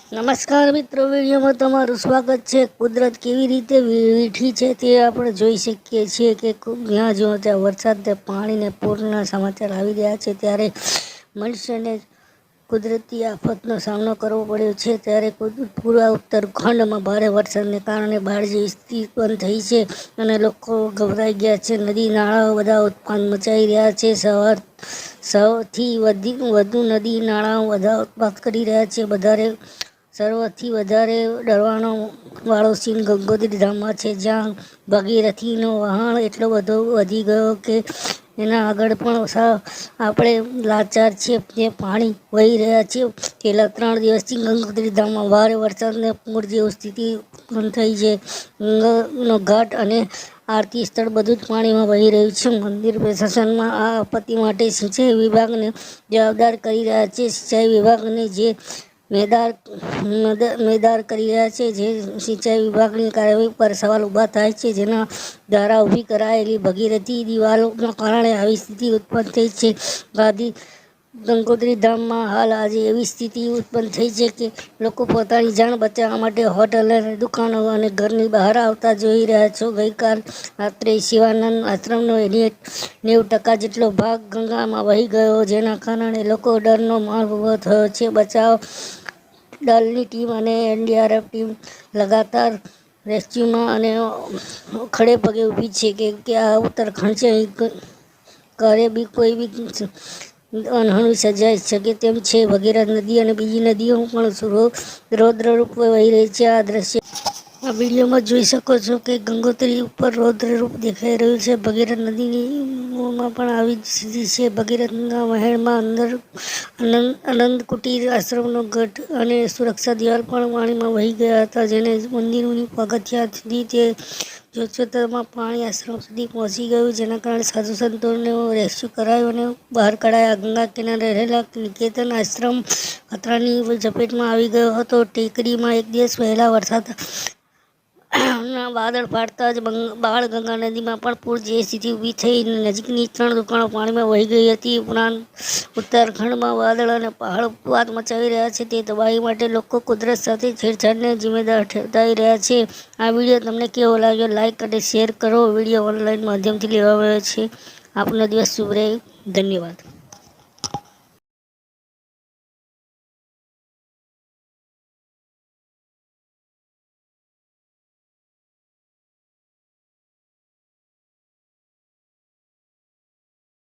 નમસ્કાર મિત્રો, વિડીયોમાં તમારું સ્વાગત છે। કુદરત કેવી રીતે વીઠી છે તે આપણે જોઈ શકીએ છીએ કે જ્યાં જો ત્યાં વરસાદ પાણી ને પૂરના સમાચાર આવી રહ્યા છે, ત્યારે મનુષ્યને કુદરતી આફતનો સામનો કરવો પડ્યો છે। ત્યારે પૂરા ઉત્તરખંડમાં ભારે વરસાદને કારણે બાઢ જેવી સ્થિતિ ઉત્પન્ન થઈ છે અને લોકો ગભરાઈ ગયા છે। નદી નાળાઓ બધા ઉત્પાદ મચાઈ રહ્યા છે। સૌથી વધુ નદી નાળાઓ બધા ઉત્પાદ કરી રહ્યા છે। સર્વથી વધારે ડરવાનો વાળો સીન ગંગોત્રી ધામમાં છે, જ્યાં ભાગીરથીનો વહાણ એટલો બધો વધી ગયો કે એના આગળ પણ આપણે લાચાર છીએ। તે પાણી વહી રહ્યા છે। છેલ્લા 3 દિવસથી ગંગોત્રી ધામમાં ભારે વરસાદને પૂર જેવી સ્થિતિ ઉત્પન્ન થઈ છે। ગંગાનો ઘાટ અને આરતી સ્થળ બધું જ પાણીમાં વહી રહ્યું છે। મંદિર પ્રશાસનમાં આ આપત્તિ માટે સિંચાઈ વિભાગને જવાબદાર કરી રહ્યા છે। સિંચાઈ વિભાગને જે મેદાર કરી રહ્યા છે, જે સિંચાઈ વિભાગની કાર્યવાહી પર સવાલ ઊભા થાય છે, જેના દ્વારા ઊભી કરાયેલી ભગીરથી દિવાલોના કારણે આવી સ્થિતિ ઉત્પન્ન થઈ છે। ગંગોત્રી ધામમાં હાલ આજે એવી સ્થિતિ ઉત્પન્ન થઈ છે કે લોકો પોતાની જાણ બચાવવા માટે હોટલ અને દુકાનો અને ઘરની બહાર આવતા જોઈ રહ્યા છો। ગઈકાલ રાત્રે શિવાનંદ આશ્રમનો 90% જેટલો ભાગ ગંગામાં વહી ગયો, જેના કારણે લોકો ડરનો માહોલ ઊભો થયો છે। બચાવ દળની ટીમ અને એનડીઆરએફ ટીમ લગાતાર રેસ્ક્યુમાં અને ખડે પગે ઊભી છે કે આ ઉત્તરાખંડ છે, ઘરે બી કોઈ બી અનહોની સર્જાઈ શકે તેમ છે। ભગીરથ નદી અને બીજી નદીઓ પણ રૌદ્ર રૂપે વહી રહી છે। આ દ્રશ્ય આ વિડીયોમાં જોઈ શકો છો કે ગંગોત્રી ઉપર રૌદ્ર રૂપ દેખાઈ રહ્યું છે। ભગીરથ નદીમાં પણ આવી જ સ્થિતિ છે। ભગીરથના વહેણમાં આનંદ કુટીર આશ્રમનો ગઢ અને સુરક્ષા દિવાલ પણ પાણીમાં વહી ગયા હતા, જેને મંદિરોની પગથિયાથી તે જોતજોતામાં પાણી આશ્રમ સુધી પહોંચી ગયું, જેના કારણે સાધુ સંતોને રેસ્ક્યુ કરાયું અને બહાર કઢાયા। ગંગા કિનારે રહેલા નિકેતન આશ્રમ ખતરાની ઝપેટમાં આવી ગયો હતો। ટેકરીમાં 1 દિવસ પહેલા વરસાદના વાદળ ફાટતા જ બાળગંગા નદીમાં પણ પૂર જેવી સ્થિતિ ઊભી થઈ। નજીકની 3 દુકાનો પાણીમાં વહી ગઈ હતી। ઉપરાંત ઉત્તરાખંડમાં વાદળ અને પહાડો ઉત્પાત મચાવી રહ્યા છે, તે તબાહી માટે લોકો કુદરત સાથે છેડછાડને જિમ્મેદાર ઠેરવી રહ્યા છે। આ વિડીયો તમને કેવો લાગ્યો? લાઇક અને શેર કરો। વિડીયો ઓનલાઈન માધ્યમથી લેવામાં આવ્યો છે। આપનો દિવસ શુભ રહે। ધન્યવાદ।